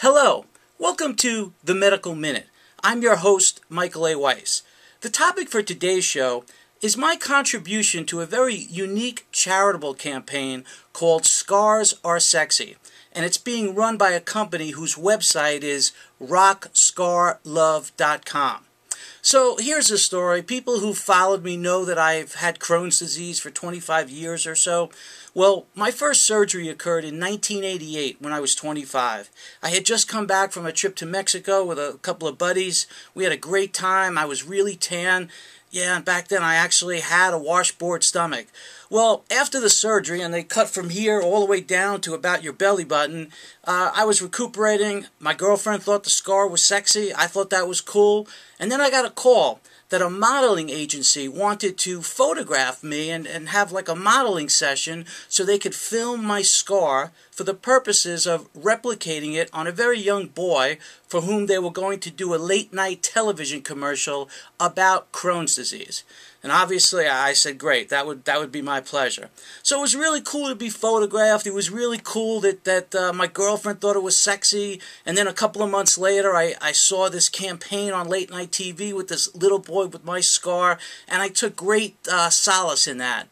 Hello, welcome to the Medical Minute. I'm your host, Michael A. Weiss. The topic for today's show is my contribution to a very unique charitable campaign called Scars Are Sexy, and it's being run by a company whose website is rockscarlove.com. So here's the story. People who followed me know that I've had Crohn's disease for 25 years or so. Well, my first surgery occurred in 1988 when I was 25. I had just come back from a trip to Mexico with a couple of buddies. We had a great time. I was really tan. Yeah, and back then I actually had a washboard stomach. Well, after the surgery, and they cut from here all the way down to about your belly button, I was recuperating. My girlfriend thought the scar was sexy. I thought that was cool. And then I got a call that a modeling agency wanted to photograph me and have like a modeling session so they could film my scar for the purposes of replicating it on a very young boy for whom they were going to do a late-night television commercial about Crohn's disease. And obviously I said, great, that would be my pleasure. So it was really cool to be photographed. It was really cool that my girlfriend thought it was sexy. And then a couple of months later, I saw this campaign on late night TV with this little boy with my scar, and I took great solace in that.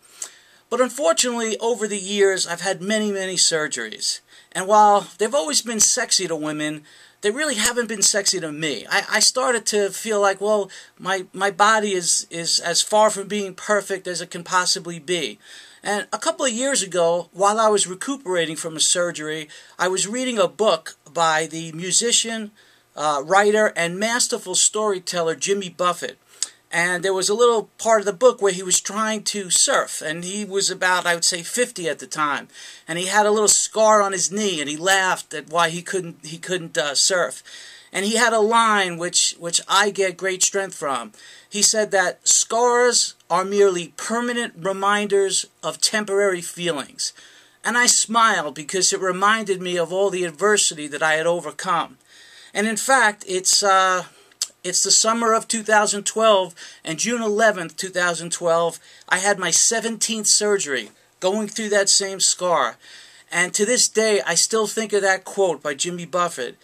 But unfortunately, over the years, I've had many surgeries. And while they've always been sexy to women, they really haven't been sexy to me. I started to feel like, well, my body is as far from being perfect as it can possibly be. And a couple of years ago, while I was recuperating from a surgery, I was reading a book by the musician, writer, and masterful storyteller Jimmy Buffett. And there was a little part of the book where he was trying to surf, and he was about, I would say, 50 at the time, and he had a little scar on his knee, and he laughed at why he couldn't surf. And he had a line which I get great strength from. He said that scars are merely permanent reminders of temporary feelings. And I smiled because it reminded me of all the adversity that I had overcome. And in fact, it's the summer of 2012, and June 11th, 2012, I had my 17th surgery, going through that same scar. And to this day, I still think of that quote by Jimmy Buffett,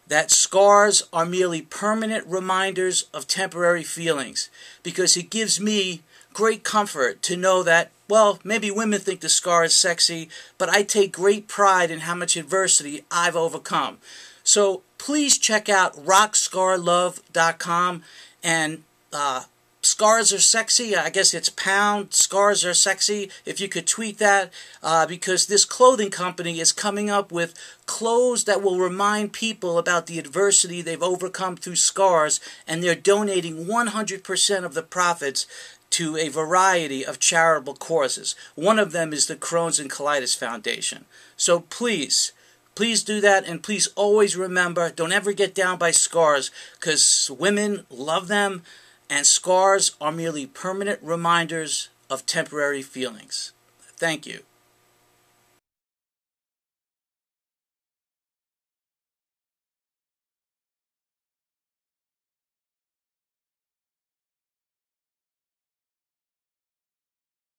that scars are merely permanent reminders of temporary feelings, because it gives me great comfort to know that, well, maybe women think the scar is sexy, but I take great pride in how much adversity I've overcome. So please check out rockscarlove.com, and Scars Are Sexy, I guess it's pound, Scars Are Sexy, if you could tweet that, because this clothing company is coming up with clothes that will remind people about the adversity they've overcome through scars, and they're donating 100% of the profits to a variety of charitable causes. One of them is the Crohn's and Colitis Foundation. So please do that, and please always remember, don't ever get down by scars, because women love them, and scars are merely permanent reminders of temporary feelings. Thank you.